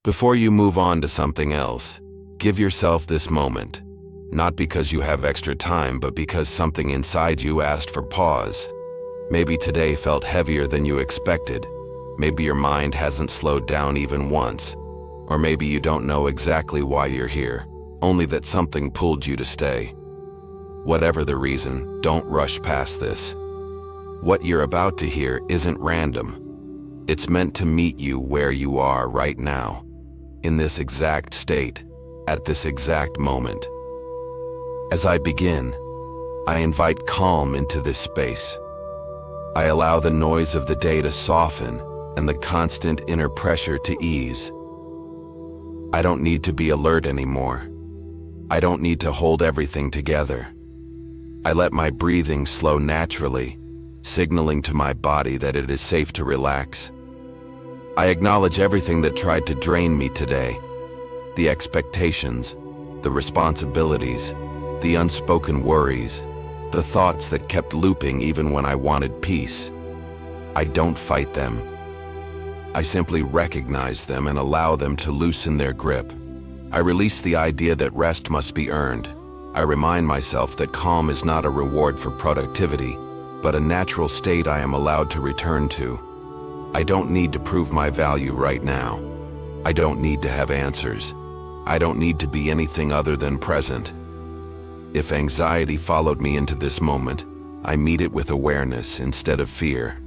Before you move on to something else, give yourself this moment, not because you have extra time, but because something inside you asked for pause. Maybe today felt heavier than you expected. Maybe your mind hasn't slowed down even once. Or maybe you don't know exactly why you're here, only that something pulled you to stay. Whatever the reason, don't rush past this. What you're about to hear isn't random. It's meant to meet you where you are right now, in this exact state, at this exact moment. As I begin, I invite calm into this space. I allow the noise of the day to soften and the constant inner pressure to ease. I don't need to be alert anymore. I don't need to hold everything together. I let my breathing slow naturally, signaling to my body that it is safe to relax. I acknowledge everything that tried to drain me today. The expectations, the responsibilities, the unspoken worries, the thoughts that kept looping even when I wanted peace. I don't fight them. I simply recognize them and allow them to loosen their grip. I release the idea that rest must be earned. I remind myself that calm is not a reward for productivity, but a natural state I am allowed to return to. I don't need to prove my value right now. I don't need to have answers. I don't need to be anything other than present. If anxiety followed me into this moment, I meet it with awareness instead of fear.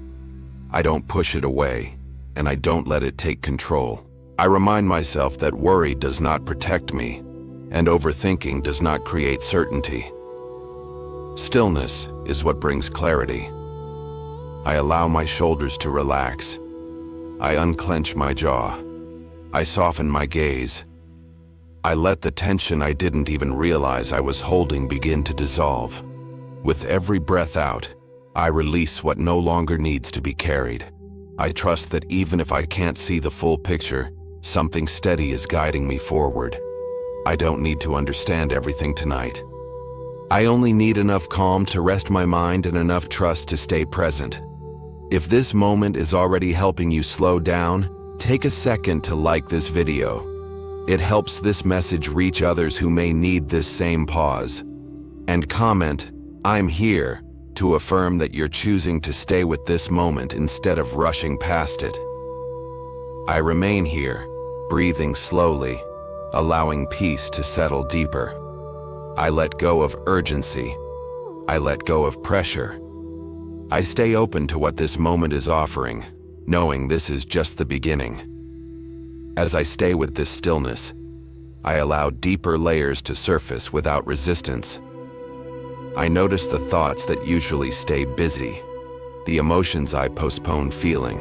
I don't push it away, and I don't let it take control. I remind myself that worry does not protect me, and overthinking does not create certainty. Stillness is what brings clarity. I allow my shoulders to relax. I unclench my jaw. I soften my gaze. I let the tension I didn't even realize I was holding begin to dissolve. With every breath out, I release what no longer needs to be carried. I trust that even if I can't see the full picture, something steady is guiding me forward. I don't need to understand everything tonight. I only need enough calm to rest my mind and enough trust to stay present. If this moment is already helping you slow down, take a second to like this video. It helps this message reach others who may need this same pause. And comment, "I'm here," to affirm that you're choosing to stay with this moment instead of rushing past it. I remain here, breathing slowly, allowing peace to settle deeper. I let go of urgency. I let go of pressure. I stay open to what this moment is offering, knowing this is just the beginning. As I stay with this stillness, I allow deeper layers to surface without resistance. I notice the thoughts that usually stay busy, the emotions I postpone feeling,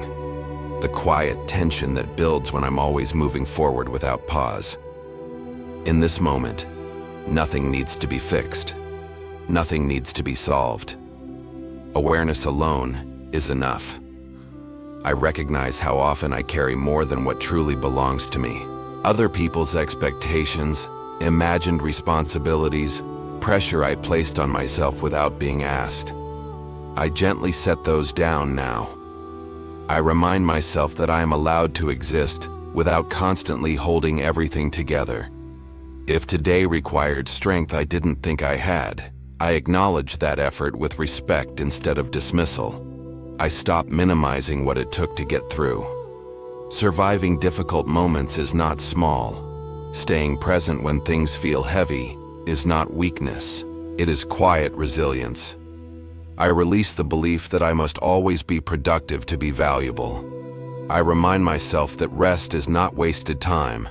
the quiet tension that builds when I'm always moving forward without pause. In this moment, nothing needs to be fixed. Nothing needs to be solved. Awareness alone is enough. I recognize how often I carry more than what truly belongs to me. Other people's expectations, imagined responsibilities, pressure I placed on myself without being asked. I gently set those down now. I remind myself that I am allowed to exist without constantly holding everything together. If today required strength I didn't think I had, I acknowledge that effort with respect instead of dismissal. I stop minimizing what it took to get through. Surviving difficult moments is not small. Staying present when things feel heavy is not weakness. It is quiet resilience. I release the belief that I must always be productive to be valuable. I remind myself that rest is not wasted time.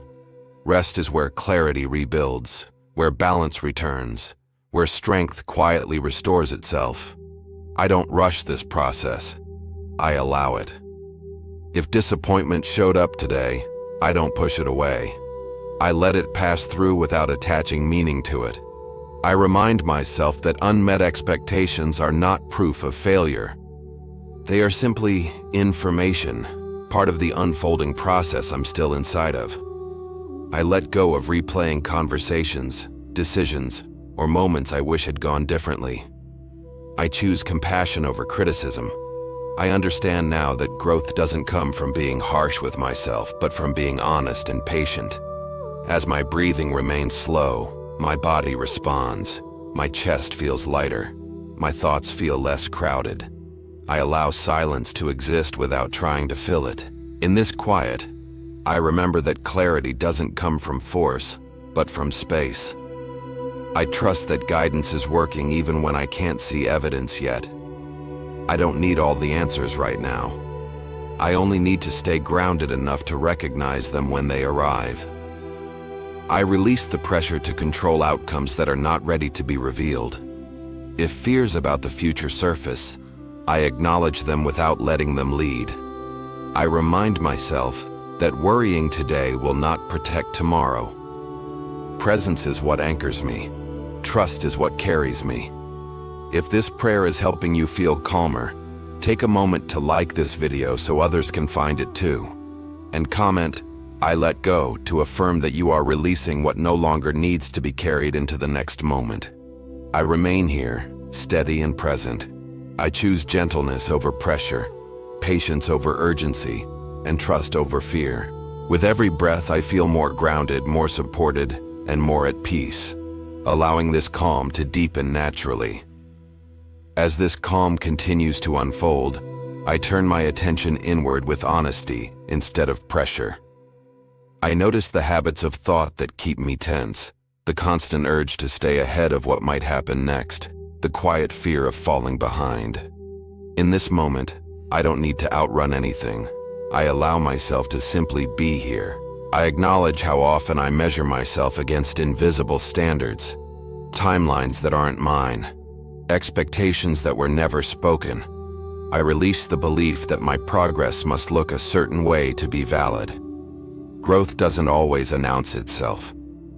Rest is where clarity rebuilds, where balance returns, where strength quietly restores itself. I don't rush this process. I allow it. If disappointment showed up today, I don't push it away. I let it pass through without attaching meaning to it. I remind myself that unmet expectations are not proof of failure. They are simply information, part of the unfolding process I'm still inside of. I let go of replaying conversations, decisions, or moments I wish had gone differently. I choose compassion over criticism. I understand now that growth doesn't come from being harsh with myself, but from being honest and patient. As my breathing remains slow, my body responds. My chest feels lighter. My thoughts feel less crowded. I allow silence to exist without trying to fill it. In this quiet, I remember that clarity doesn't come from force, but from space. I trust that guidance is working even when I can't see evidence yet. I don't need all the answers right now. I only need to stay grounded enough to recognize them when they arrive. I release the pressure to control outcomes that are not ready to be revealed. If fears about the future surface, I acknowledge them without letting them lead. I remind myself that worrying today will not protect tomorrow. Presence is what anchors me. Trust is what carries me. If this prayer is helping you feel calmer, take a moment to like this video so others can find it too. And comment, "I let go," to affirm that you are releasing what no longer needs to be carried into the next moment. I remain here, steady and present. I choose gentleness over pressure, patience over urgency, and trust over fear. With every breath, I feel more grounded, more supported, and more at peace, allowing this calm to deepen naturally. As this calm continues to unfold, I turn my attention inward with honesty instead of pressure. I notice the habits of thought that keep me tense, the constant urge to stay ahead of what might happen next, the quiet fear of falling behind. In this moment, I don't need to outrun anything. I allow myself to simply be here. I acknowledge how often I measure myself against invisible standards, timelines that aren't mine, expectations that were never spoken. I release the belief that my progress must look a certain way to be valid. Growth doesn't always announce itself.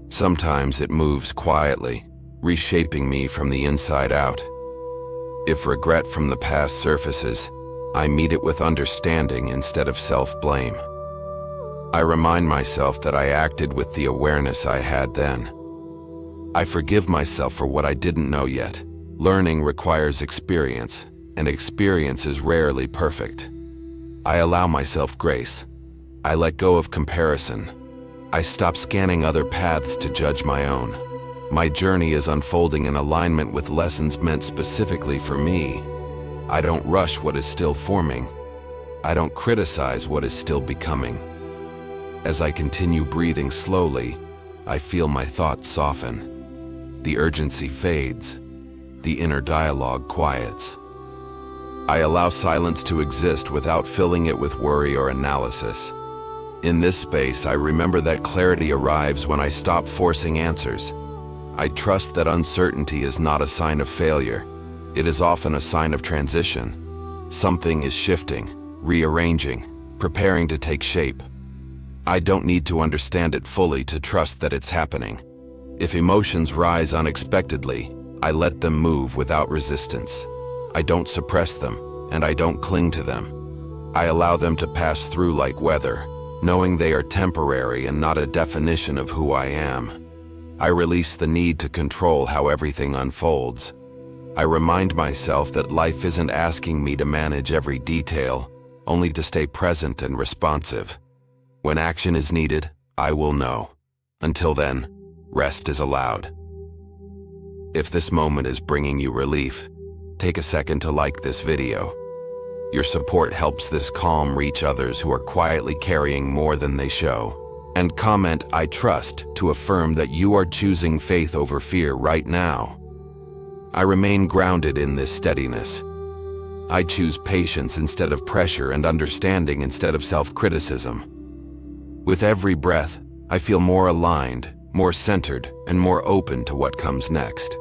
Sometimes it moves quietly, reshaping me from the inside out. If regret from the past surfaces, I meet it with understanding instead of self-blame. I remind myself that I acted with the awareness I had then. I forgive myself for what I didn't know yet. Learning requires experience, and experience is rarely perfect. I allow myself grace. I let go of comparison. I stop scanning other paths to judge my own. My journey is unfolding in alignment with lessons meant specifically for me. I don't rush what is still forming. I don't criticize what is still becoming. As I continue breathing slowly, I feel my thoughts soften. The urgency fades. The inner dialogue quiets. I allow silence to exist without filling it with worry or analysis. In this space, I remember that clarity arrives when I stop forcing answers. I trust that uncertainty is not a sign of failure. It is often a sign of transition. Something is shifting, rearranging, preparing to take shape. I don't need to understand it fully to trust that it's happening. If emotions rise unexpectedly, I let them move without resistance. I don't suppress them, and I don't cling to them. I allow them to pass through like weather, knowing they are temporary and not a definition of who I am. I release the need to control how everything unfolds. I remind myself that life isn't asking me to manage every detail, only to stay present and responsive. When action is needed, I will know. Until then, rest is allowed. If this moment is bringing you relief, take a second to like this video. Your support helps this calm reach others who are quietly carrying more than they show. And comment, "I trust," to affirm that you are choosing faith over fear right now. I remain grounded in this steadiness. I choose patience instead of pressure and understanding instead of self-criticism. With every breath, I feel more aligned, more centered, and more open to what comes next.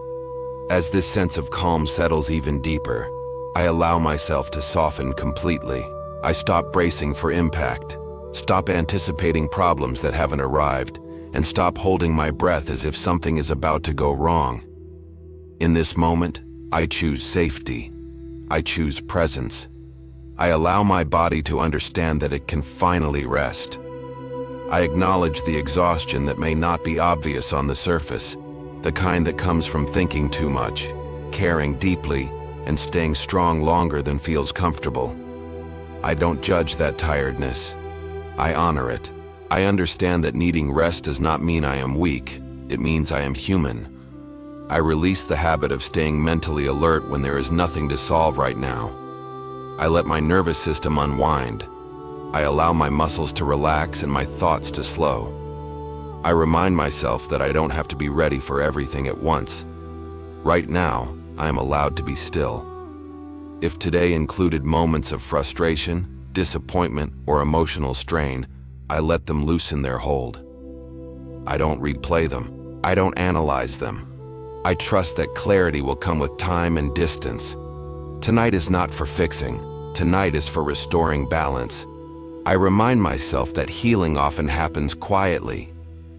As this sense of calm settles even deeper, I allow myself to soften completely. I stop bracing for impact, stop anticipating problems that haven't arrived, and stop holding my breath as if something is about to go wrong. In this moment, I choose safety. I choose presence. I allow my body to understand that it can finally rest. I acknowledge the exhaustion that may not be obvious on the surface, the kind that comes from thinking too much, caring deeply, and staying strong longer than feels comfortable. I don't judge that tiredness. I honor it. I understand that needing rest does not mean I am weak. It means I am human. I release the habit of staying mentally alert when there is nothing to solve right now. I let my nervous system unwind. I allow my muscles to relax and my thoughts to slow. I remind myself that I don't have to be ready for everything at once. Right now, I am allowed to be still. If today included moments of frustration, disappointment, or emotional strain, I let them loosen their hold. I don't replay them. I don't analyze them. I trust that clarity will come with time and distance. Tonight is not for fixing. Tonight is for restoring balance. I remind myself that healing often happens quietly.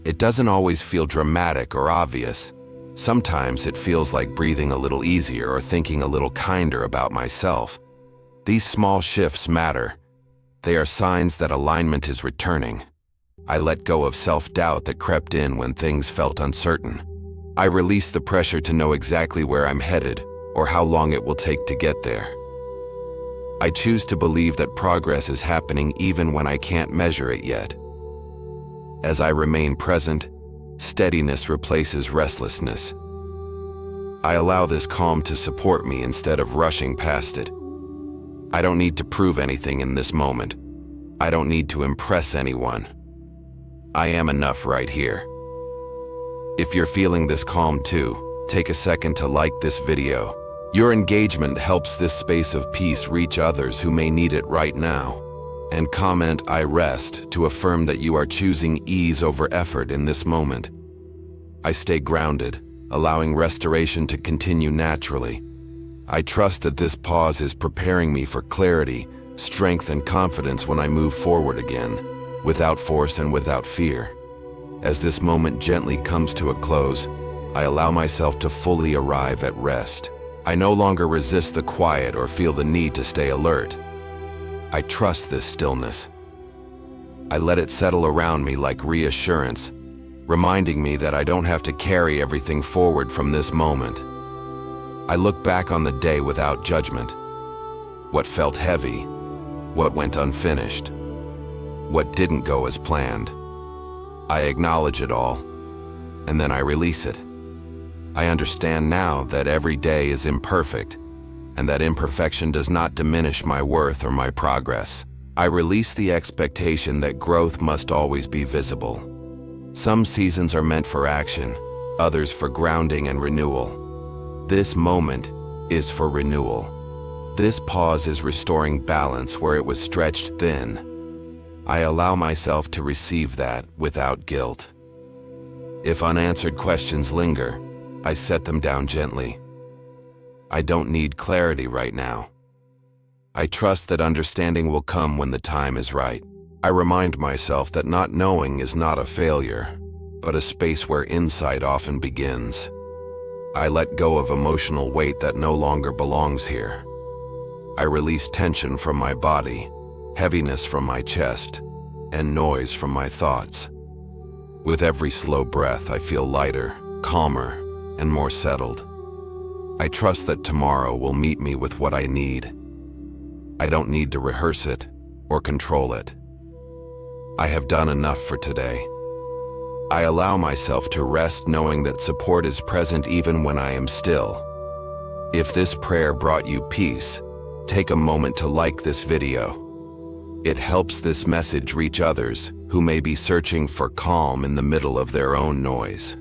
It doesn't always feel dramatic or obvious. Sometimes it feels like breathing a little easier or thinking a little kinder about myself. These small shifts matter. They are signs that alignment is returning. I let go of self-doubt that crept in when things felt uncertain. I release the pressure to know exactly where I'm headed or how long it will take to get there. I choose to believe that progress is happening even when I can't measure it yet. As I remain present, steadiness replaces restlessness. I allow this calm to support me instead of rushing past it. I don't need to prove anything in this moment. I don't need to impress anyone. I am enough right here. If you're feeling this calm too, take a second to like this video. Your engagement helps this space of peace reach others who may need it right now. And comment "I rest" to affirm that you are choosing ease over effort in this moment. I stay grounded, allowing restoration to continue naturally. I trust that this pause is preparing me for clarity, strength, and confidence when I move forward again, without force and without fear. As this moment gently comes to a close, I allow myself to fully arrive at rest. I no longer resist the quiet or feel the need to stay alert. I trust this stillness. I let it settle around me like reassurance, reminding me that I don't have to carry everything forward from this moment. I look back on the day without judgment. What felt heavy, what went unfinished, what didn't go as planned. I acknowledge it all, and then I release it. I understand now that every day is imperfect, and that imperfection does not diminish my worth or my progress. I release the expectation that growth must always be visible. Some seasons are meant for action, others for grounding and renewal. This moment is for renewal. This pause is restoring balance where it was stretched thin. I allow myself to receive that without guilt. If unanswered questions linger, I set them down gently. I don't need clarity right now. I trust that understanding will come when the time is right. I remind myself that not knowing is not a failure, but a space where insight often begins. I let go of emotional weight that no longer belongs here. I release tension from my body, heaviness from my chest, and noise from my thoughts. With every slow breath, I feel lighter, calmer, and more settled. I trust that tomorrow will meet me with what I need. I don't need to rehearse it or control it. I have done enough for today. I allow myself to rest knowing that support is present even when I am still. If this prayer brought you peace, take a moment to like this video. It helps this message reach others who may be searching for calm in the middle of their own noise.